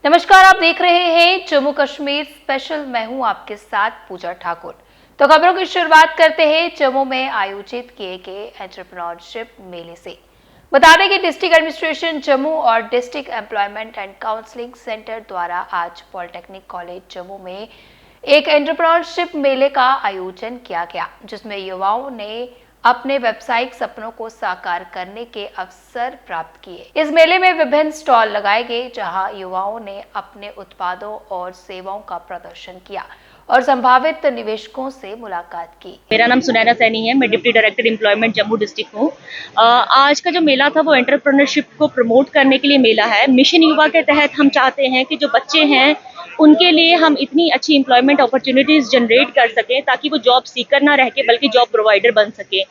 नमस्कार, आप देख रहे हैं जम्मू कश्मीर स्पेशल। मैं हूं आपके साथ पूजा ठाकुर। तो खबरों की शुरुआत करते हैं जम्मू में आयोजित किए गए एंटरप्रेन्योरशिप मेले से। बता दें कि डिस्ट्रिक्ट एडमिनिस्ट्रेशन जम्मू और district employment and counselling centre द्वारा आज पॉलिटेक्निक कॉलेज जम्मू में एक एंटरप्रेन्योरशिप मेले का आयोजन किया गया, जिसमें युवाओं ने अपने व्यावसायिक सपनों को साकार करने के अवसर प्राप्त किए। इस मेले में विभिन्न स्टॉल लगाए गए, जहां युवाओं ने अपने उत्पादों और सेवाओं का प्रदर्शन किया और संभावित निवेशकों से मुलाकात की। मेरा नाम सुनैना सैनी है। मैं deputy director employment Jammu district हूँ। आज का जो मेला था वो एंटरप्रेन्योरशिप को प्रमोट करने के लिए मेला है। मिशन युवा के तहत हम चाहते हैं कि जो बच्चे हैं उनके लिए हम इतनी अच्छी एम्प्लॉयमेंट अपॉर्चुनिटीज जनरेट कर सकें ताकि वो जॉब सीकर ना रह के बल्कि जॉब प्रोवाइडर बन सके,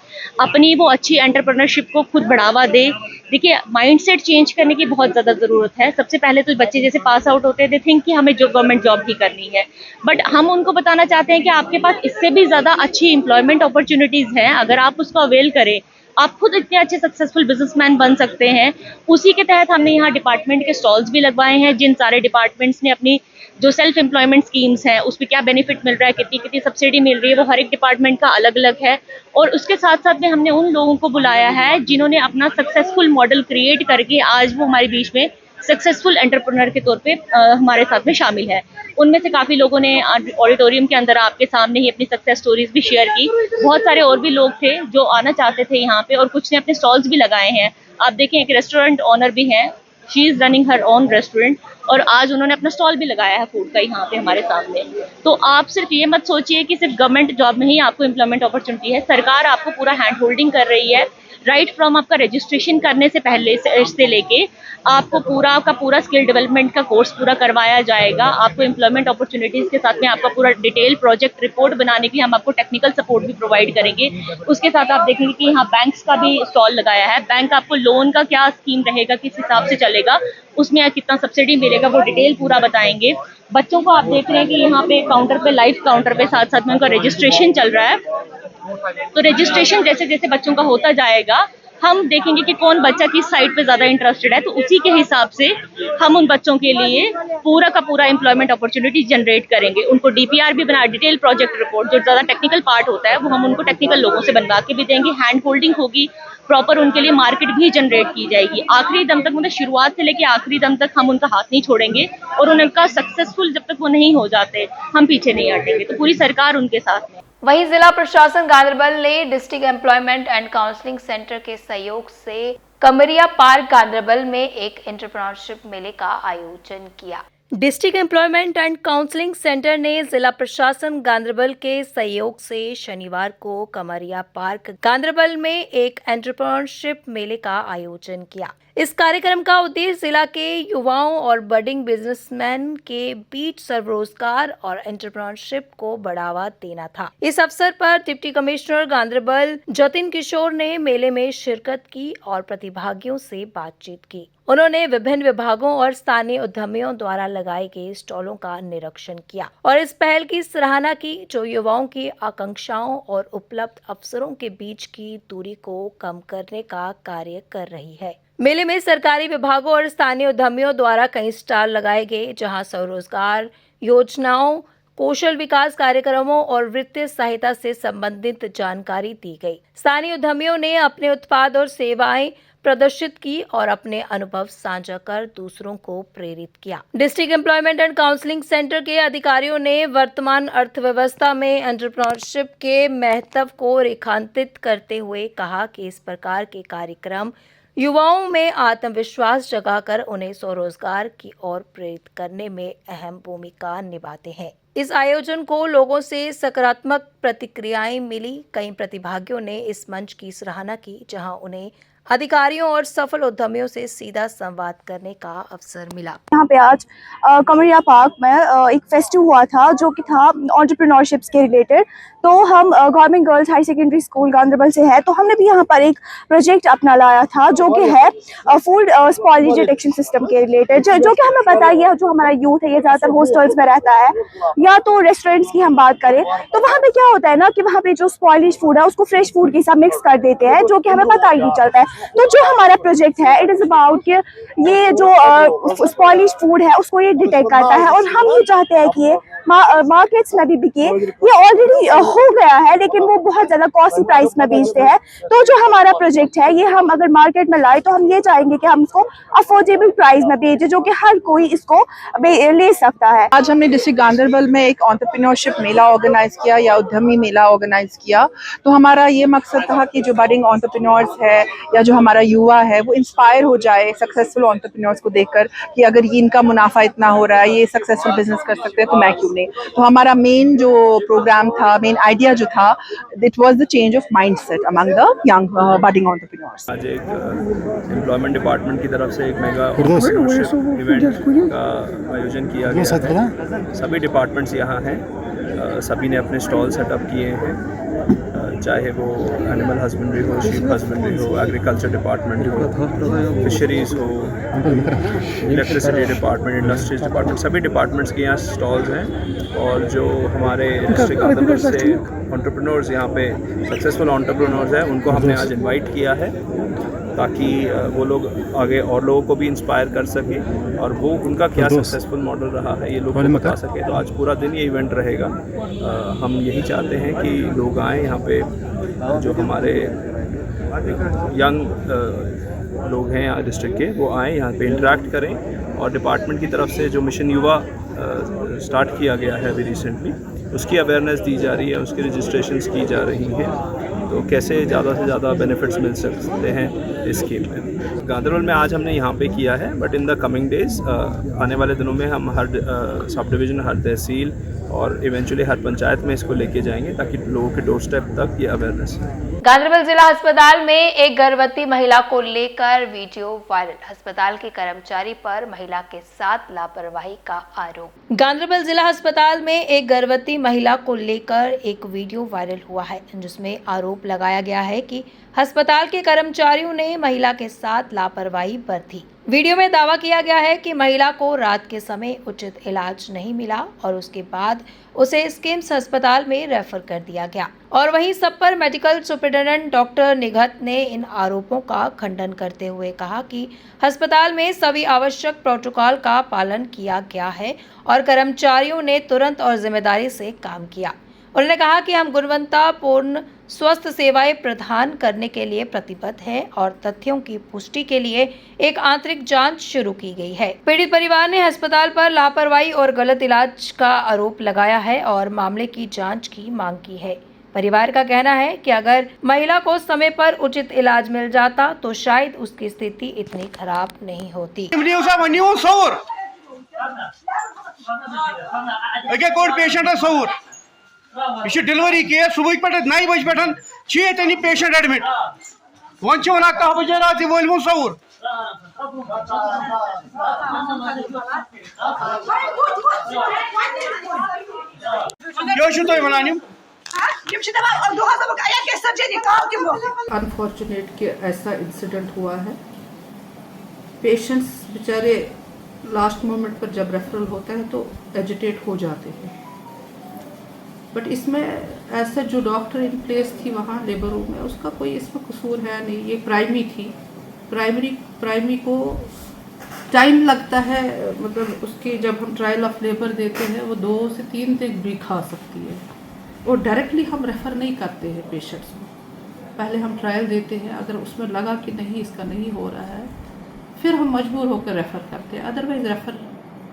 अपनी वो अच्छी एंटरप्रेन्योरशिप को खुद बढ़ावा दे। देखिए, माइंडसेट चेंज करने की बहुत ज़्यादा ज़रूरत है। सबसे पहले तो बच्चे जैसे पास आउट होते हैं, दे थिंक कि हमें जो गवर्नमेंट जॉब ही करनी है, बट हम उनको बताना चाहते हैं कि आपके पास इससे भी ज़्यादा अच्छी एम्प्लॉयमेंट अपॉर्चुनिटीज़ हैं। अगर आप उसको अवेल करें, आप खुद इतने अच्छे सक्सेसफुल बिजनेसमैन बन सकते हैं। उसी के तहत हमने यहाँ डिपार्टमेंट के स्टॉल्स भी लगवाए हैं, जिन सारे डिपार्टमेंट्स ने अपनी जो सेल्फ एम्प्लॉयमेंट स्कीम्स हैं उस पर क्या बेनिफिट मिल रहा है, कितनी कितनी सब्सिडी मिल रही है, वो हर एक डिपार्टमेंट का अलग अलग है। और उसके साथ साथ में हमने उन लोगों को बुलाया है जिन्होंने अपना सक्सेसफुल मॉडल क्रिएट करके आज वो हमारे बीच में सक्सेसफुल एंटरप्रेन्योर के तौर पे हमारे साथ में शामिल है। उनमें से काफ़ी लोगों ने ऑडिटोरियम के अंदर आपके सामने ही अपनी सक्सेस स्टोरीज भी शेयर की। बहुत सारे और भी लोग थे जो आना चाहते थे यहाँ पे, और कुछ ने अपने स्टॉल्स भी लगाए हैं। आप देखें, एक रेस्टोरेंट ऑनर भी हैं, she is running her own restaurant, और आज उन्होंने अपना स्टॉल भी लगाया है फूड का यहाँ पे हमारे सामने। तो आप सिर्फ ये मत सोचिए कि सिर्फ गवर्नमेंट जॉब में ही आपको एम्प्लॉयमेंट अपॉर्चुनिटी है। सरकार आपको पूरा हैंड होल्डिंग कर रही है, राइट फ्रॉम आपका रजिस्ट्रेशन करने से पहले से लेके आपको पूरा का पूरा स्किल डेवलपमेंट का कोर्स पूरा करवाया जाएगा। आपको एम्प्लॉयमेंट अपॉर्चुनिटीज़ के साथ में आपका पूरा डिटेल प्रोजेक्ट रिपोर्ट बनाने के लिए हम आपको टेक्निकल सपोर्ट भी प्रोवाइड करेंगे। उसके साथ आप देखेंगे कि यहाँ बैंक्स का भी स्टॉल लगाया है। बैंक आपको लोन का क्या स्कीम रहेगा, किस हिसाब से चलेगा, उसमें कितना सब्सिडी मिलेगा, वो डिटेल पूरा बताएंगे। बच्चों को आप देख रहे हैं कि यहाँ पे काउंटर पे, लाइव काउंटर पे साथ साथ में उनका रजिस्ट्रेशन चल रहा है। तो रजिस्ट्रेशन जैसे जैसे बच्चों का होता जाएगा, हम देखेंगे कि कौन बच्चा किस साइड पे ज्यादा इंटरेस्टेड है, तो उसी के हिसाब से हम उन बच्चों के लिए पूरा का पूरा एम्प्लॉयमेंट अपॉर्चुनिटी जनरेट करेंगे। उनको डीपीआर भी बना, डिटेल प्रोजेक्ट रिपोर्ट, जो ज्यादा टेक्निकल पार्ट होता है वो हम उनको टेक्निकल लोगों से बनवा के भी देंगे। हैंड होल्डिंग होगी प्रॉपर, उनके लिए मार्केट भी जनरेट की जाएगी। आखिरी दम तक, मतलब शुरुआत से लेके आखिरी दम तक हम उनका हाथ नहीं छोड़ेंगे, और उनका सक्सेसफुल जब तक वो नहीं हो जाते हम पीछे नहीं हटेंगे। तो पूरी सरकार उनके साथ में। वहीं जिला प्रशासन गांधरबल ने district employment and counselling centre के सहयोग से कमरिया पार्क गांधरबल में एक एंटरप्रेन्योरशिप मेले का आयोजन किया। District employment and counselling centre ने जिला प्रशासन गांधरबल के सहयोग से शनिवार को कमरिया पार्क गांधरबल में एक एंटरप्रेन्योरशिप मेले का आयोजन किया। इस कार्यक्रम का उद्देश्य जिला के युवाओं और बडिंग बिजनेसमैन के बीच स्वरोजगार और एंटरप्रेन्योरशिप को बढ़ावा देना था। इस अवसर पर डिप्टी कमिश्नर गांधरबल जतिन किशोर ने मेले में शिरकत की और प्रतिभागियों से बातचीत की। उन्होंने विभिन्न विभागों और स्थानीय उद्यमियों द्वारा लगाए गए स्टॉलों का निरीक्षण किया और इस पहल की सराहना की, जो युवाओं की आकांक्षाओं और उपलब्ध अवसरों के बीच की दूरी को कम करने का कार्य कर रही है। मेले में सरकारी विभागों और स्थानीय उद्यमियों द्वारा कई स्टॉल लगाए गए, जहां स्वरोजगार योजनाओं, कौशल विकास कार्यक्रमों और वित्तीय सहायता से संबंधित जानकारी दी गई। स्थानीय उद्यमियों ने अपने उत्पाद और सेवाएं प्रदर्शित की और अपने अनुभव साझा कर दूसरों को प्रेरित किया। District employment and counselling centre के अधिकारियों ने वर्तमान अर्थव्यवस्था में एंटरप्रेन्योरशिप के महत्व को रेखांकित करते हुए कहा कि इस प्रकार के कार्यक्रम युवाओं में आत्मविश्वास जगाकर उन्हें स्वरोजगार की ओर प्रेरित करने में अहम भूमिका निभाते हैं। इस आयोजन को लोगों से सकारात्मक प्रतिक्रियाएं मिली। कई प्रतिभागियों ने इस मंच की सराहना की, जहां उन्हें अधिकारियों और सफल उद्यमियों से सीधा संवाद करने का अवसर मिला। यहाँ पे आज कमरिया पार्क में एक फेस्टिव हुआ था, जो कि था एंटरप्रेन्योरशिप्स के रिलेटेड। तो हम government girls high secondary school Ganderbal से है, तो हमने भी यहाँ पर एक प्रोजेक्ट अपना लाया था जो कि है फूड स्पॉइलेज डिटेक्शन सिस्टम के रिलेटेड, जो कि हमें पता ही है जो हमारा यूथ है ये ज़्यादातर हॉस्टल्स में रहता है या तो रेस्टोरेंट्स की हम बात करें, तो वहाँ पे क्या होता है ना कि वहाँ पे जो स्पॉइलेज फूड है उसको फ्रेश फूड के साथ मिक्स कर देते हैं, जो कि हमें पता ही नहीं चलता है। तो जो हमारा प्रोजेक्ट है इट इज़ अबाउट कि ये जो स्पॉइलेज फूड है उसको ये डिटेक्ट करता है, और हम ये चाहते हैं कि ये मार्केट्स में भी बिके। ये ऑलरेडी हो गया है लेकिन वो बहुत ज़्यादा कॉस्टली प्राइस में बेचते हैं। तो जो हमारा प्रोजेक्ट है ये हम अगर मार्केट में लाए तो हम ये चाहेंगे कि हम इसको अफोर्डेबल प्राइस में बेचें, जो कि हर कोई इसको ले सकता है। आज हमने डिस्ट्रिक्ट गांधरबल में एक एंटरप्रेन्योरशिप मेला ऑर्गेनाइज किया या उद्यमी मेला ऑर्गेनाइज किया। तो हमारा ये मकसद था कि जो बडिंग एंटरप्रेन्योर्स है या जो हमारा युवा है वो इंस्पायर हो जाए सक्सेसफुल एंटरप्रेन्योर्स को देखकर कि अगर ये इनका मुनाफा इतना हो रहा है, ये सक्सेसफुल बिजनेस कर सकते हैं, तो मैं क्यों नहीं। तो हमारा मेन जो प्रोग्राम था, मेन आइडिया जो था, it was the change of mindset among the young budding entrepreneurs. आज एक एम्प्लॉयमेंट डिपार्टमेंट की तरफ से एक मेगा एंटरप्रेन्योरशिप इवेंट का आयोजन किया गया है। सभी डिपार्टमेंट्स यहाँ हैं, सभी ने अपने स्टॉल सेटअप किए हैं, चाहे वो एनिमल हस्बेंड्री हो, शीप हस्बेंड्री हो, एग्रीकल्चर डिपार्टमेंट हो, फिशरीज़ हो, इलेक्ट्रिसिटी डिपार्टमेंट, इंडस्ट्रीज डिपार्टमेंट, सभी डिपार्टमेंट्स के यहाँ स्टॉल्स हैं। और जो हमारे डिस्ट्रिक्ट गांधरबल से एंटरप्रेन्योर्स यहाँ पे सक्सेसफुल एंटरप्रेन्योर्स हैं उनको हमने आज इनवाइट किया है ताकि वो लोग आगे और लोगों को भी इंस्पायर कर सकें और वो उनका क्या सक्सेसफुल मॉडल रहा है ये लोग को बता सकें। तो आज पूरा दिन ये इवेंट रहेगा। हम यही चाहते हैं कि लोग आएँ यहाँ पे, जो हमारे यंग लोग हैं यहाँ डिस्ट्रिक्ट के, वो आएँ यहाँ पे इंटरेक्ट करें। और डिपार्टमेंट की तरफ से जो मिशन युवा स्टार्ट किया गया है अभी रिसेंटली, उसकी अवेयरनेस दी जा रही है, उसकी रजिस्ट्रेशंस की जा रही हैं, तो कैसे ज़्यादा से ज़्यादा बेनिफिट्स मिल सकते हैं इस स्कीम में। गांधरबल में आज हमने यहाँ पे किया है, but in the coming days आने वाले दिनों में हम हर सब डिवीज़न, हर तहसील और इवेंचुअली हर पंचायत में इसको लेके जाएंगे ताकि लोगों के डोर स्टेप तक ये अवेयरनेस है। गांधरबल जिला अस्पताल में एक गर्भवती महिला को लेकर वीडियो वायरल, अस्पताल के कर्मचारी पर महिला के साथ लापरवाही का आरोप। गांधरबल जिला अस्पताल में एक गर्भवती महिला को लेकर एक वीडियो वायरल हुआ है जिसमें आरोप लगाया गया है कि अस्पताल के कर्मचारियों ने महिला के साथ लापरवाही बरती। वीडियो में दावा किया गया है कि महिला को रात के समय उचित इलाज नहीं मिला और उसके बाद उसे स्किम्स अस्पताल में रेफर कर दिया गया। और वहीं सब पर मेडिकल सुपरिटेंडेंट डॉक्टर निघत ने इन आरोपों का खंडन करते हुए कहा कि अस्पताल में सभी आवश्यक प्रोटोकॉल का पालन किया गया है और कर्मचारियों ने तुरंत और जिम्मेदारी से काम किया। उन्होंने कहा कि हम गुणवत्तापूर्ण स्वस्थ सेवाएं प्रदान करने के लिए प्रतिबद्ध हैं और तथ्यों की पुष्टि के लिए एक आंतरिक जांच शुरू की गई है। पीड़ित परिवार ने अस्पताल पर लापरवाही और गलत इलाज का आरोप लगाया है और मामले की जांच की मांग की है। परिवार का कहना है कि अगर महिला को समय पर उचित इलाज मिल जाता तो शायद उसकी स्थिति इतनी खराब नहीं होती। यह डिलीवरी केस सुबह पे 9 बजे पे पेशेंट एडमिट वन 10 बजे रात वो सौर अनफॉर्चुनेट कि ऐसा इंसिडेंट हुआ है। पेशेंट्स बेचारे लास्ट मोमेंट पर जब रेफरल होता है तो एजिटेट हो जाते हैं, बट इसमें ऐसा जो डॉक्टर इन प्लेस थी वहाँ लेबर रूम में, उसका कोई इसमें कसूर है नहीं। ये प्राइमरी थी, प्राइमरी को टाइम लगता है, मतलब उसकी जब हम ट्रायल ऑफ लेबर देते हैं वो 2 से 3 दिन भी खा सकती है। और डायरेक्टली हम रेफ़र नहीं करते हैं पेशेंट्स को, पहले हम ट्रायल देते हैं, अगर उसमें लगा कि नहीं इसका नहीं हो रहा है फिर हम मजबूर होकर रेफ़र करते हैं। Otherwise refer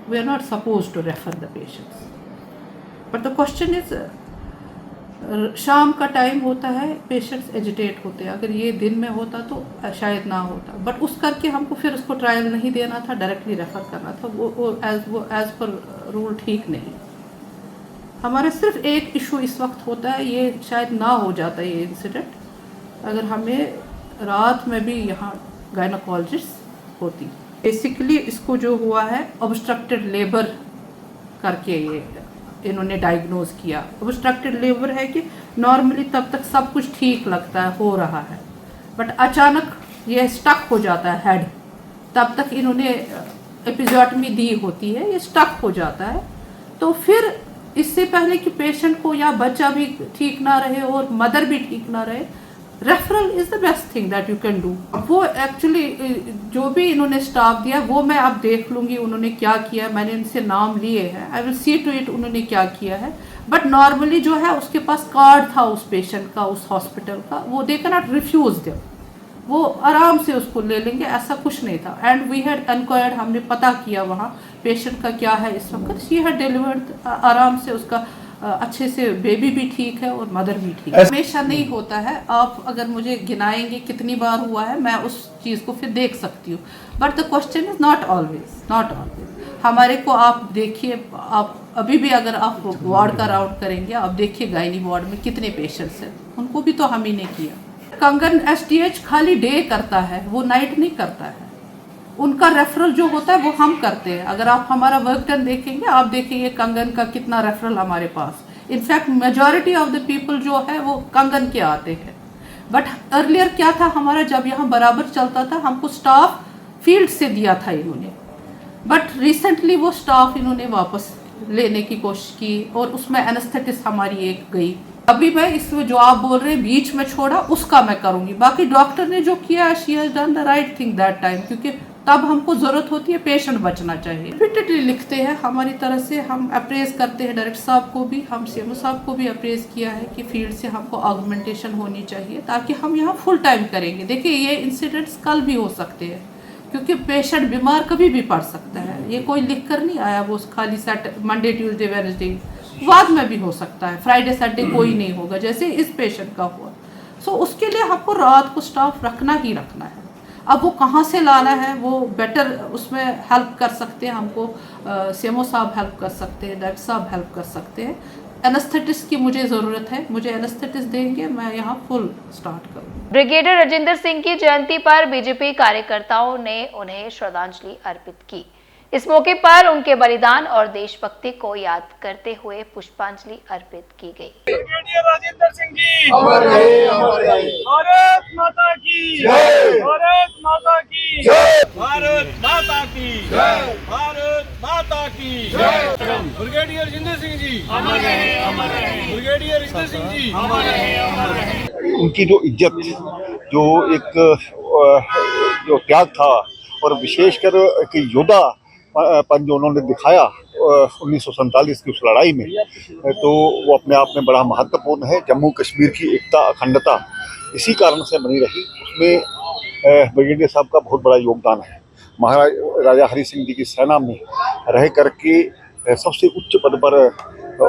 we are not suppose to refer the patients. But the question is, शाम का टाइम होता है, पेशेंट्स एजिटेट होते हैं। अगर ये दिन में होता तो शायद ना होता, बट उस करके हमको फिर उसको ट्रायल नहीं देना था, डायरेक्टली रेफ़र करना था। वो एज पर रूल ठीक नहीं। हमारे सिर्फ एक इशू इस वक्त होता है, ये शायद ना हो जाता ये इंसिडेंट अगर हमें रात में भी यहाँ गायनोकोलॉजिस्ट होती। बेसिकली इसको जो हुआ है ऑब्स्ट्रक्टेड लेबर करके ये इन्होंने डायग्नोज किया। ऑब्स्ट्रक्टेड लीवर है कि नॉर्मली तब तक सब कुछ ठीक लगता है, हो रहा है, बट अचानक ये स्टक हो जाता है हेड। तब तक इन्होंने एपिजोटमी दी होती है, ये स्टक हो जाता है। तो फिर इससे पहले कि पेशेंट को या बच्चा भी ठीक ना रहे और मदर भी ठीक ना रहे, referral is the best thing that you can do. वो एक्चुअली जो भी इन्होंने स्टाफ दिया वो मैं अब देख लूँगी उन्होंने क्या किया, मैंने इनसे नाम लिए हैं, I will see to it उन्होंने क्या किया है। बट नॉर्मली जो है उसके पास कार्ड था उस पेशेंट का, उस हॉस्पिटल का, वो they can not refuse them, वो आराम से उसको ले लेंगे, ऐसा कुछ नहीं था। एंड वी हैड एनक्वायर्ड, हमने पता किया वहाँ पेशेंट का क्या है इस वक्त, शी हैड डिलीवर्ड आराम से, उसका अच्छे से बेबी भी ठीक है और मदर भी ठीक है। हमेशा नहीं होता है, आप अगर मुझे गिनाएंगे कितनी बार हुआ है मैं उस चीज़ को फिर देख सकती हूँ, but the question is not always. हमारे को आप देखिए, आप अभी भी अगर आप वार्ड का राउंड करेंगे, आप देखिए गायनी वार्ड में कितने पेशेंट्स हैं, उनको भी तो हम ही ने किया। कंगन एसटीएच खाली डे करता है, वो नाइट नहीं करता है। उनका रेफरल जो होता है वो हम करते हैं। अगर आप हमारा वर्क डन देखेंगे, आप देखेंगे कंगन का कितना रेफरल हमारे पास। In fact majority of the people जो है वो कंगन के आते हैं। बट अर्लियर क्या था हमारा, जब यहाँ बराबर चलता था, हमको स्टाफ फील्ड से दिया था इन्होंने, बट रिसेंटली वो स्टाफ इन्होंने वापस लेने की कोशिश की और उसमें एनेस्थेटिस्ट हमारी एक गई। अभी मैं इसमें जो आप बोल रहे हैं बीच में छोड़ा, उसका मैं करूँगी। बाकी डॉक्टर ने जो किया, she has done the right thing that time, क्योंकि तब हमको ज़रूरत होती है, पेशेंट बचना चाहिए। रिपीटेडली लिखते हैं हमारी तरफ से, हम अप्रेज करते हैं डायरेक्टर साहब को भी, हम सीएमओ साहब को भी अप्रेज किया है कि फील्ड से हमको ऑगमेंटेशन होनी चाहिए ताकि हम यहाँ फुल टाइम करेंगे। देखिए ये इंसिडेंट्स कल भी हो सकते हैं, क्योंकि पेशेंट बीमार कभी भी पड़ सकता है। ये कोई लिख कर नहीं आया वो खाली मंडे ट्यूसडे वेडनेसडे, बाद में भी हो सकता है, फ्राइडे सैटरडे कोई नहीं होगा जैसे इस पेशेंट का हुआ। सो उसके लिए हमको रात को स्टाफ रखना ही रखना है। अब वो कहाँ से लाना है, वो बेटर उसमें हेल्प कर सकते हैं हमको, सीएमओ साहब हेल्प कर सकते हैं, डायरेक्टर साहब हेल्प कर सकते हैं। एनेस्थेटिस्ट की मुझे ज़रूरत है, मुझे एनेस्थेटिस्ट देंगे, मैं यहाँ फुल स्टार्ट करूँ। ब्रिगेडियर राजेंद्र सिंह की जयंती पर बीजेपी कार्यकर्ताओं ने उन्हें श्रद्धांजलि अर्पित की। इस मौके पर उनके बलिदान और देशभक्ति को याद करते हुए पुष्पांजलि अर्पित की गई। ब्रिगेडियर राजेंद्र सिंह जी अमर रहे, अमर रहे। भारत माता की जय, भारत माता की जय, भारत माता की जय, भारत माता की जय। ब्रिगेडियर राजेंद्र सिंह जी अमर रहे, अमर रहे। ब्रिगेडियर राजेंद्र सिंह जी अमर रहे, अमर रहे। उनकी जो इज्जत, जो एक जो त्याग था और विशेषकर एक योद्धा पन जो उन्होंने दिखाया 1947 की उस लड़ाई में, तो वो अपने आप में बड़ा महत्वपूर्ण है। जम्मू कश्मीर की एकता, अखंडता इसी कारण से बनी रही, उसमें ब्रिगेडियर साहब का बहुत बड़ा योगदान है। महाराजा हरि सिंह जी की सेना में रह करके सबसे उच्च पद पर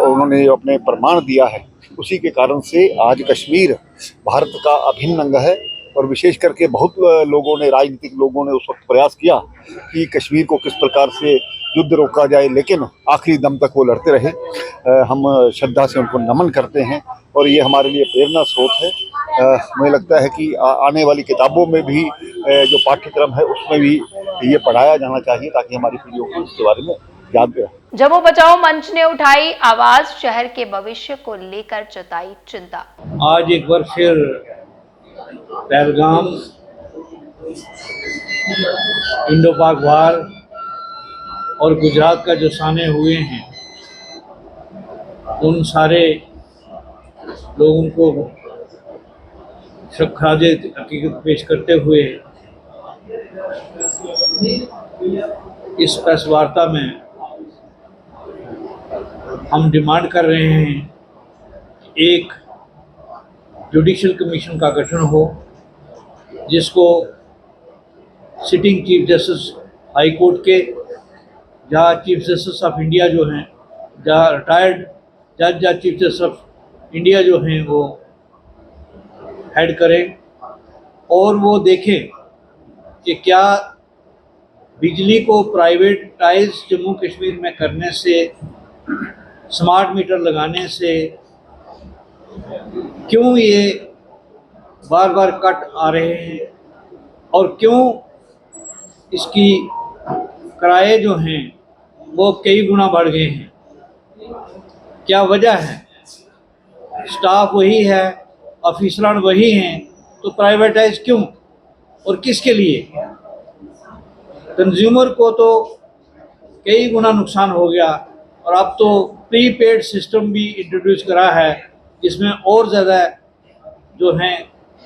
उन्होंने अपने प्रमाण दिया है। उसी के कारण से आज कश्मीर भारत का अभिन्न अंग है। और विशेष करके बहुत लोगों ने, राजनीतिक लोगों ने उस वक्त प्रयास किया कि कश्मीर को किस प्रकार से युद्ध रोका जाए, लेकिन आखिरी दम तक वो लड़ते रहे। हम श्रद्धा से उनको नमन करते हैं और ये हमारे लिए प्रेरणा स्रोत है। मुझे लगता है कि आने वाली किताबों में भी जो पाठ्यक्रम है उसमें भी ये पढ़ाया जाना चाहिए ताकि हमारी पीढ़ियों को इसके बारे में याद रहे। जम्मू बचाओ मंच ने उठाई आवाज, शहर के भविष्य को लेकर जताई चिंता। आज एक बार फिर पहलगाम, इंडो पाक वार और गुजरात का जो सामने हुए हैं, उन सारे लोगों को खराजे हकीकत पेश करते हुए इस प्रेस वार्ता में हम डिमांड कर रहे हैं कि एक जुडिशल कमीशन का गठन हो, जिसको sitting chief justice high court के, जहाँ चीफ जस्टिस ऑफ इंडिया जो हैं, जहाँ रिटायर्ड जज या चीफ जस्टिस ऑफ इंडिया जो हैं वो हेड करें और वो देखें कि क्या बिजली को प्राइवेटाइज जम्मू कश्मीर में करने से, स्मार्ट मीटर लगाने से क्यों ये बार बार कट आ रहे हैं और क्यों इसकी किराए जो हैं वो कई गुना बढ़ गए हैं। क्या वजह है? स्टाफ वही है, ऑफिसरान वही हैं, तो प्राइवेटाइज क्यों और किसके लिए? कंज्यूमर को तो कई गुना नुकसान हो गया, और अब तो प्रीपेड सिस्टम भी इंट्रोड्यूस करा है जिसमें और ज़्यादा जो हैं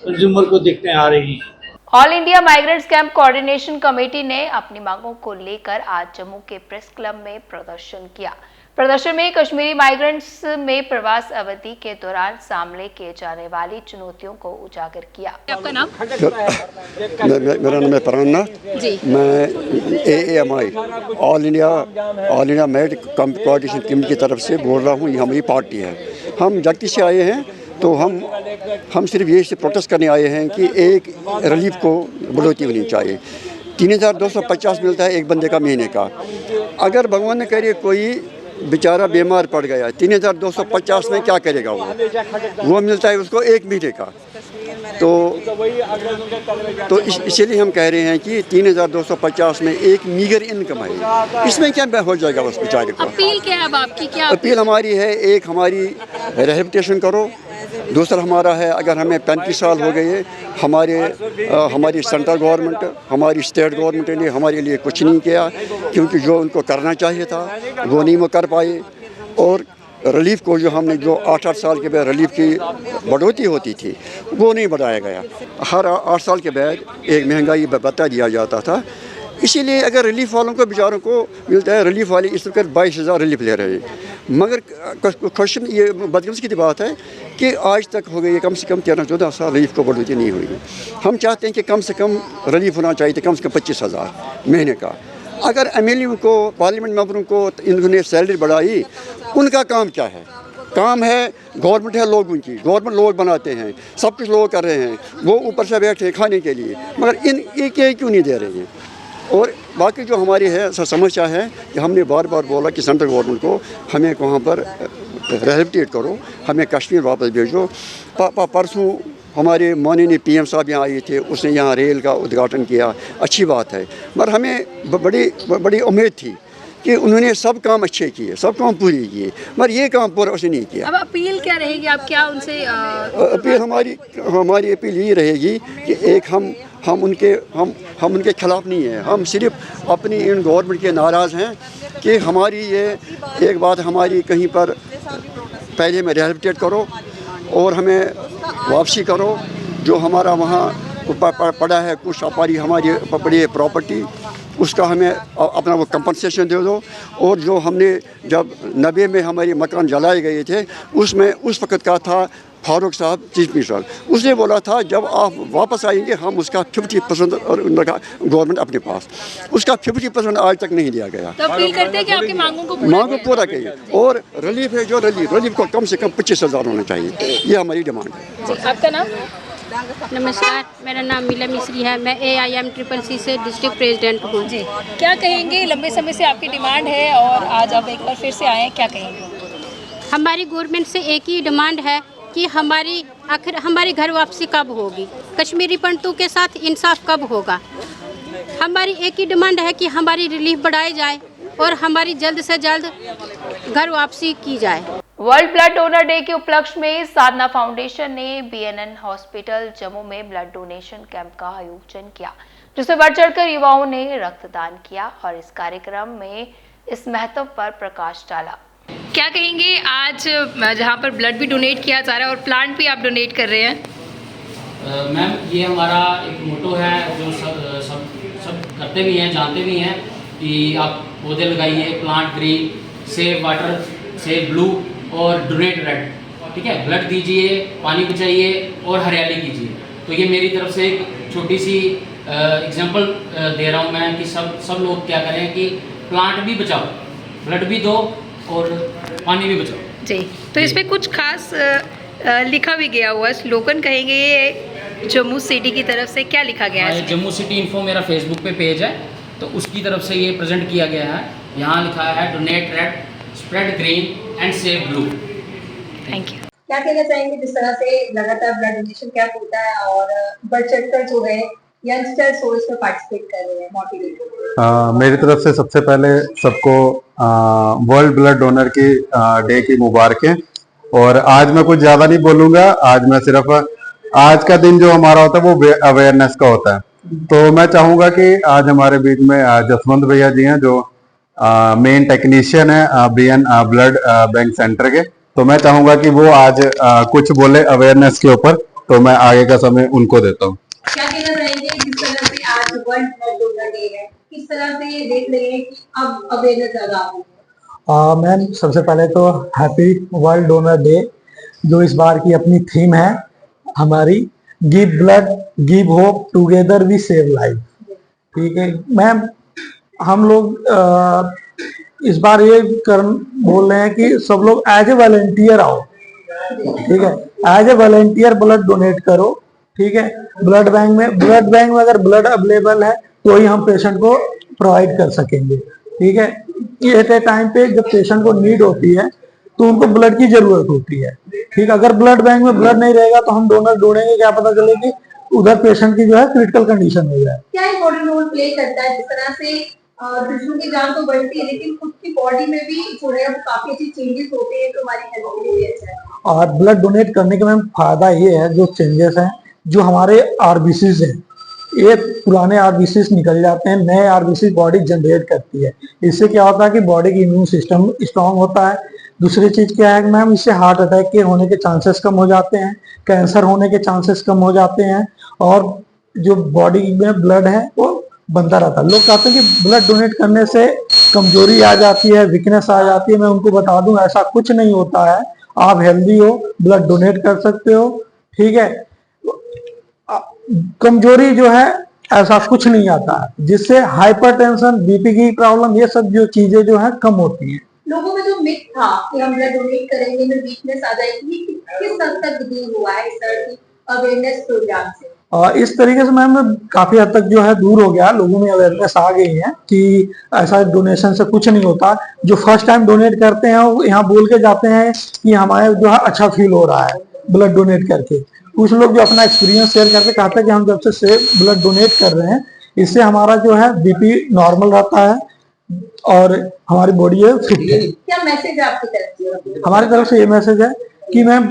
कंज्यूमर को दिक्कतें आ रही हैं। All India migrants camp coordination committee ने अपनी मांगों को लेकर आज जम्मू के प्रेस क्लब में प्रदर्शन किया। प्रदर्शन में कश्मीरी माइग्रेंट्स में प्रवास अवधि के दौरान सामने किए जाने वाली चुनौतियों को उजागर किया। आपका नाम? मेरा नाम है परान्ना जी। मैं AAMI all India made coordination committee की तरफ से बोल रहा हूँ। ये हमारी पार्टी है। हम जगती से आए हैं, तो हम सिर्फ ये से प्रोटेस्ट करने आए हैं कि एक रिलीफ को बढ़ोतरी होनी चाहिए। 3250 मिलता है एक बंदे का महीने का। अगर भगवान न करे कोई बेचारा बीमार पड़ गया, 3250 में क्या करेगा वो मिलता है उसको एक महीने का। तो इसीलिए हम कह रहे हैं कि 3250 में एक मीगर इनकम है, इसमें क्या हो जाएगा उस बेचारे को। अपील क्या है अब आपकी? क्या अपील हमारी है? एक हमारी रिहेबिलिटेशन करो, दूसरा हमारा है अगर हमें 35 साल हो गए, हमारी सेंट्रल गवर्नमेंट, हमारी स्टेट गवर्नमेंट ने हमारे लिए कुछ नहीं किया, क्योंकि जो उनको करना चाहिए था वो नहीं वो कर पाए। और रिलीफ को जो हमने जो 8 साल के बाद रिलीफ की बढ़ोतरी होती थी वो नहीं बढ़ाया गया। हर 8 साल के बाद एक महंगाई भत्ता दिया जाता था। इसीलिए अगर रिलीफ वालों को बेचारों को मिलता है, रिलीफ वाले इस वक्त 22,000 रिलीफ ले रहे हैं, मगर क्वेश्चन ये बदकिस्मती की बात है कि आज तक हो गई कम से कम 13-14 साल रिलीफ को बढ़ोतरी नहीं हुई। हम चाहते हैं कि कम से कम रिलीफ होना चाहिए था, कम से कम 25,000 महीने का। अगर MLA को, पार्लियामेंट मेंबरों को इन्होंने सैलरी बढ़ाई, उनका काम क्या है? काम है गवर्नमेंट है लोगों की, गवर्नमेंट लोग बनाते हैं, सब कुछ लोग कर रहे हैं, वो ऊपर से बैठे खाने के लिए, मगर ये क्यों नहीं दे रहे हैं? और बाकी जो हमारी है समस्या है कि हमने बार बार बोला कि सेंट्रल गवर्नमेंट को हमें वहाँ पर रिहेबिलिटेट करो, हमें कश्मीर वापस भेजो। परसों हमारे माननीय PM साहब यहाँ आए थे, उसने यहाँ रेल का उद्घाटन किया, अच्छी बात है, मगर हमें बड़ी उम्मीद थी कि उन्होंने सब काम अच्छे किए, सब काम पूरी किए, मगर ये काम पूरा उसने नहीं किया। अब अपील क्या रहेगी? आप क्या उनसे अपील हमारी अपील यही रहेगी कि एक हम उनके खिलाफ नहीं हैं, हम सिर्फ अपनी इन गवर्नमेंट के नाराज़ हैं कि हमारी ये एक बात हमारी कहीं पर पहले में रिहेबिलिटेट करो और हमें वापसी करो, जो हमारा वहाँ पड़ा है कुछ हमारी पड़ी प्रॉपर्टी, उसका हमें अपना वो कंपनसेशन दे दो। और जो हमने जब 90 में हमारे मकान जलाए गए थे, उसमें उस वक़्त का था फारूक साहब चीफ मिनिस्टर, उसने बोला था जब आप वापस आएंगे हम उसका 50% और उनका गवर्नमेंट अपने पास, उसका 50% आज तक नहीं दिया गया। तो अपील करते हैं कि आपकी मांगों को पूरा करिए। और रिलीफ है जो रिलीफ को कम से कम 25,000 होना चाहिए, ये हमारी डिमांड है। आपका नाम? नमस्कार, मेरा नाम मीला मिश्री है। मैं AIMCCC से डिस्ट्रिक्ट प्रेसिडेंट हूँ जी। क्या कहेंगे? लंबे समय से आपकी डिमांड है और आज आप एक बार फिर से आए हैं, क्या कहेंगे? हमारी गवर्नमेंट से एक ही डिमांड है कि हमारी घर वापसी कब होगी, कश्मीरी पंडितों के साथ इंसाफ कब होगा। हमारी एक ही डिमांड है कि हमारी रिलीफ बढ़ाई जाए और हमारी जल्द से जल्द घर वापसी की जाए। वर्ल्ड ब्लड डोनर डे के उपलक्ष्य में साधना फाउंडेशन ने BNN हॉस्पिटल जम्मू में ब्लड डोनेशन कैंप का आयोजन किया, जिसमें बढ़ चढ़कर युवाओं ने रक्तदान किया और इस कार्यक्रम में इस महत्व पर प्रकाश डाला। क्या कहेंगे आज जहां पर ब्लड भी डोनेट किया जा रहा है और प्लांट भी आप डोनेट कर रहे हैं? मैम, ये हमारा एक मोटो है जो सब करते भी हैं, जानते भी हैं कि आप पौधे लगाइए, plant green, save water, save blue और डोनेट रेड। ठीक है, ब्लड दीजिए, पानी बचाइए और हरियाली कीजिए। तो ये मेरी तरफ से एक छोटी सी एग्जांपल दे रहा हूँ मैं कि सब लोग क्या करें कि प्लांट भी बचाओ, ब्लड भी दो और पानी भी बचाओ जी। तो इस पे कुछ खास लिखा भी गया हुआ है, स्लोगन कहेंगे ये जम्मू सिटी की तरफ से, क्या लिखा गया है? जम्मू सिटी इन्फो मेरा फेसबुक पे पेज है, तो उसकी तरफ से ये प्रेजेंट किया गया है। यहाँ लिखा है donate red, spread green and save blue. Thank you. क्या कहना चाहेंगे जिस तरह से लगातार ब्लड डोनेशन कैंप होता है और बढ़ चढ़कर जो है यंगस्टर्स हो इसमें पार्टिसिपेट कर रहे हैं, मोटिवेट? मेरी तरफ से सबसे पहले सबको वर्ल्ड ब्लड डोनर की डे की मुबारकें। और आज मैं कुछ ज़्यादा नहीं बोलूँगा, आज मैं सिर्फ आज का दिन जो हमारा होता है वो अवेयरनेस का होता है। तो मैं चाहूँगा कि आज हमारे बीच में जसवंत भैया जी हैं जो मेन टेक्नीशियन है बीएन ब्लड बैंक सेंटर के। तो मैं चाहूँगा कि वो आज कुछ बोले अवेयरनेस के ऊपर, तो मैं आगे का समय उनको देता हूँ। क्या कहना चाहेंगे जिस तरह से आज वर्ल्ड ब्लड डोनर डे है, किस तरह से ये देख रहे हैं कि अब अवेयरनेस ज्यादा आ रही है? मैम सबसे पहले तो हैप्पी वर्ल्ड डोनर डे, जो इस बार की अपनी थीम है हमारी give blood give hope together we save life. ठीक है मैम, हम लोग इस बार ये बोल रहे हैं कि सब लोग एज ए वॉलंटियर आओ। ठीक है, as a volunteer blood donate करो। ठीक है, ब्लड बैंक में अगर ब्लड अवेलेबल है तो ही हम पेशेंट को प्रोवाइड कर सकेंगे। ठीक है, एट ए टाइम पे जब पेशेंट को नीड होती है तो उनको ब्लड की जरूरत होती है। ठीक, अगर ब्लड बैंक में ब्लड नहीं रहेगा तो हम डोनर ढूंढेंगे, क्या पता चले कि उधर पेशेंट की जो है क्रिटिकल कंडीशन हो जाए। क्या इम्पोर्टेंट रोल प्ले करता है? जिस तरह से दुश्मन की जान तो बढ़ती है, लेकिन खुद की बॉडी में भी जो है काफी अच्छी चेंजेस होते हैं, तो हमारी हेल्थ के लिए भी अच्छा है। और ब्लड डोनेट करने के मैम फायदा ये है, जो चेंजेस हैं, जो हमारे आरबीसीज हैं, ये पुराने आरबीसीज निकल जाते हैं, नए आरबीसी बॉडी जनरेट करती है। इससे क्या होता है कि बॉडी की इम्यून सिस्टम स्ट्रांग होता है। दूसरी चीज क्या है मैम, इससे हार्ट अटैक के होने के चांसेस कम हो जाते हैं, कैंसर होने के चांसेस कम हो जाते हैं, और जो बॉडी में ब्लड है वो बनता रहता है। लोग कहते हैं कि ब्लड डोनेट करने से कमजोरी आ जाती है, वीकनेस आ जाती है। मैं उनको बता दूं ऐसा कुछ नहीं होता है। आप हेल्दी हो, ब्लड डोनेट कर सकते हो। ठीक है, कमजोरी जो है ऐसा कुछ नहीं आता है, जिससे हाइपरटेंशन, बीपी की प्रॉब्लम, ये सब जो चीजें जो है कम होती हैं। लोगों में जो मिथ था कि हम ब्लड डोनेट करेंगे में वीकनेस आ जाएगी, किस हद तक दूर हुआ है इस तरह की अवेयरनेस प्रोग्राम से? इस तरीके से मैम काफी हद तक जो है दूर हो गया, लोगों में अवेयरनेस आ गई है कि ऐसा डोनेशन से कुछ नहीं होता। जो फर्स्ट टाइम डोनेट करते हैं वो यहाँ बोल के जाते हैं कि हमारे जो है अच्छा फील हो रहा है ब्लड डोनेट करके। कुछ लोग जो अपना एक्सपीरियंस शेयर करके कहते हैं कि हम जब से ब्लड डोनेट कर रहे हैं, इससे हमारा जो है बीपी नॉर्मल रहता है और हमारी बॉडी है फिट है। क्या मैसेज आपकी तरफ से? हमारी तरफ से ये मैसेज है कि मैम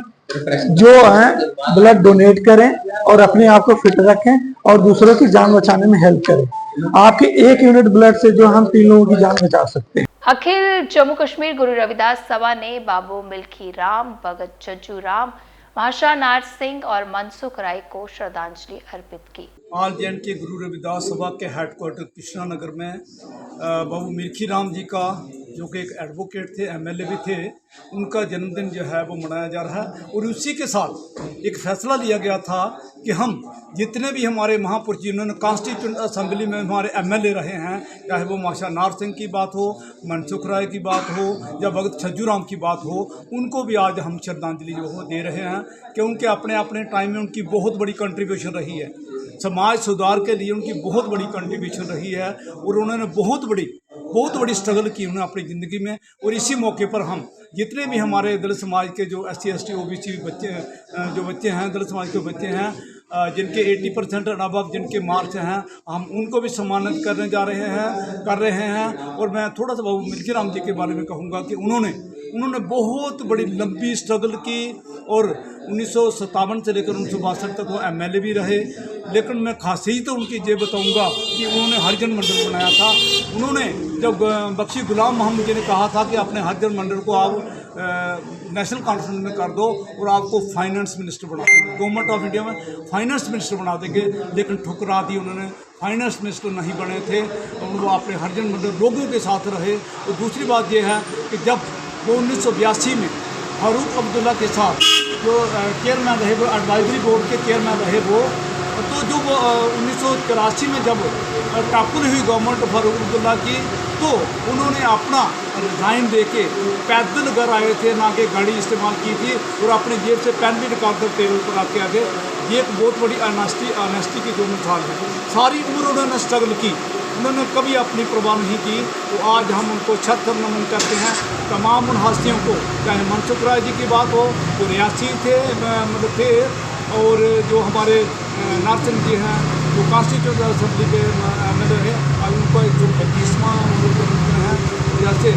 जो है ब्लड डोनेट करें और अपने आप को फिट रखें और दूसरों की जान बचाने में हेल्प करें। आपके 1 यूनिट ब्लड से जो हम 3 लोगों की जान बचा सकते हैं। अखिल जम्मू कश्मीर गुरु रविदास सभा ने बाबू मिल्खी राम, भगत छज्जू राम, भाषा नार सिंह और मनसुख राय को श्रद्धांजलि अर्पित की। ऑल जे के गुरु रविदास सभा के हेडक्वार्टर कृष्णा नगर में बाबू मिल्खी राम जी का, जो कि एक एडवोकेट थे, एमएलए भी थे, उनका जन्मदिन जो है वो मनाया जा रहा है। और उसी के साथ एक फैसला लिया गया था कि हम जितने भी हमारे महापुरुष जिन्होंने कॉन्स्टिट्यूंट असेंबली में हमारे एमएलए रहे हैं, चाहे वो भाषा नार सिंह की बात हो, मनसुख राय की बात हो या भगत छज्जू राम की बात हो, उनको भी आज हम श्रद्धांजलि जो हो दे रहे हैं, क्योंकि अपने अपने टाइम में उनकी बहुत बड़ी कंट्रीब्यूशन रही है। समाज सुधार के लिए उनकी बहुत बड़ी कंट्रीब्यूशन रही है और उन्होंने बहुत बड़ी स्ट्रगल की उन्होंने अपनी ज़िंदगी में। और इसी मौके पर हम जितने भी हमारे दलित समाज के जो SC ST OBC बच्चे हैं, दलित समाज के बच्चे हैं, जिनके 80% अबव जिनके मार्क्स हैं, हम उनको भी सम्मानित कर रहे हैं। और मैं थोड़ा सा बाबू मिल्खी राम जी के बारे में कहूँगा कि उन्होंने बहुत बड़ी लंबी स्ट्रगल की और 1957 से लेकर 1962 तक वो एमएलए भी रहे। लेकिन मैं खासियत तो उनकी ये बताऊंगा कि उन्होंने हरिजन मंडल बनाया था। उन्होंने जब बख्शी गुलाम मोहम्मद जी ने कहा था कि अपने हरिजन मंडल को आप नेशनल कॉन्फ्रेंस में कर दो और आपको फाइनेंस मिनिस्टर बना देंगे, गवर्नमेंट ऑफ इंडिया में फाइनेंस मिनिस्टर बना देंगे, लेकिन ठुकरा दी उन्होंने। फाइनेंस मिनिस्टर नहीं बने थे और वो अपने हरिजन मंडल लोगों के साथ रहे। और दूसरी बात यह है कि जब वो 1982 में फारूक अब्दुल्ला के साथ जो चेयरमैन रहे, वो एडवाइजरी बोर्ड के चेयरमैन रहे वो, तो जो वो 1983 में जब टाकुल हुई गवर्नमेंट फारूक अब्दुल्ला की, तो उन्होंने अपना रिजाइन दे के पैदल घर आए थे, ना कि गाड़ी इस्तेमाल की थी, और अपने जेब से पेन भी निकाल कर टेबल पर आके आगे। ये एक बहुत बड़ी ऑनेस्टी की जो मिसाल है। सारी उम्र उन्होंने स्ट्रगल की, उन्होंने कभी अपनी परवाह नहीं की। तो आज हम उनको छत नमन करते हैं। तमाम उन हस्तियों को, चाहे मनसुख राय जी की बात हो, वो रियासी थे, और जो हमारे नार सिंह जी हैं, जो कॉन्स्टिट्यूंट असेंबली के MLA है, उनको जो 25वां है। जैसे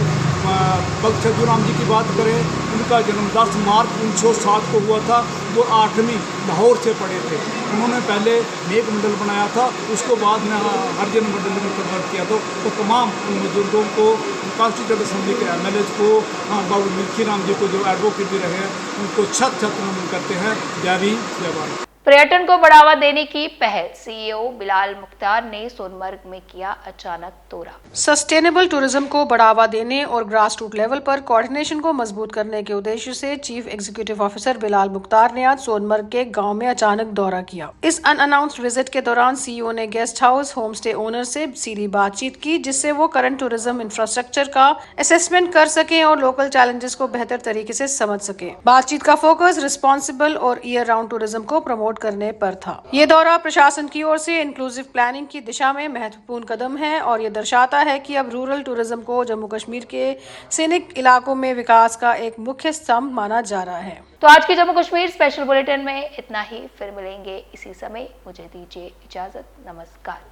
भगत छज्जूराम जी की बात करें, उनका जन्म 10 मार्च 1907 को हुआ था। वो 8वीं लाहौर से पढ़े थे। उन्होंने पहले मेघ मंडल बनाया था, उसको बाद में हरिजन मंडल में कन्वर्ट किया। तो तमाम बुजुर्गों को, कॉन्स्टिट्यूंट असेंबली के MLA को, बाबू मिल्खी राम जी को जो एडवोकेट भी रहे हैं, उनको छत नमन करते हैं। जय भीम, जय भारत। पर्यटन को बढ़ावा देने की पहल, CEO बिलाल मुख्तार ने सोनमर्ग में किया अचानक दौरा। सस्टेनेबल टूरिज्म को बढ़ावा देने और ग्रास रूट लेवल पर कोऑर्डिनेशन को मजबूत करने के उद्देश्य से chief executive officer Bilal Mukhtar ने आज सोनमर्ग के गांव में अचानक दौरा किया। इस अनअनाउंस्ड विजिट के दौरान CEO ने guest house home stay owner से सीधी बातचीत की, जिससे वो करंट टूरिज्म इंफ्रास्ट्रक्चर का असेसमेंट कर सके और लोकल चैलेंजेस को बेहतर तरीके से समझ सके। बातचीत का फोकस रिस्पॉन्सिबल और ईयर राउंड टूरिज्म को प्रमोट करने पर था। ये दौरा प्रशासन की ओर से इंक्लूसिव प्लानिंग की दिशा में महत्वपूर्ण कदम है और ये दर्शाता है कि अब रूरल टूरिज्म को जम्मू कश्मीर के सीनिक इलाकों में विकास का एक मुख्य स्तंभ माना जा रहा है। तो आज की जम्मू कश्मीर स्पेशल बुलेटिन में इतना ही। फिर मिलेंगे इसी समय। मुझे दीजिए इजाजत। नमस्कार।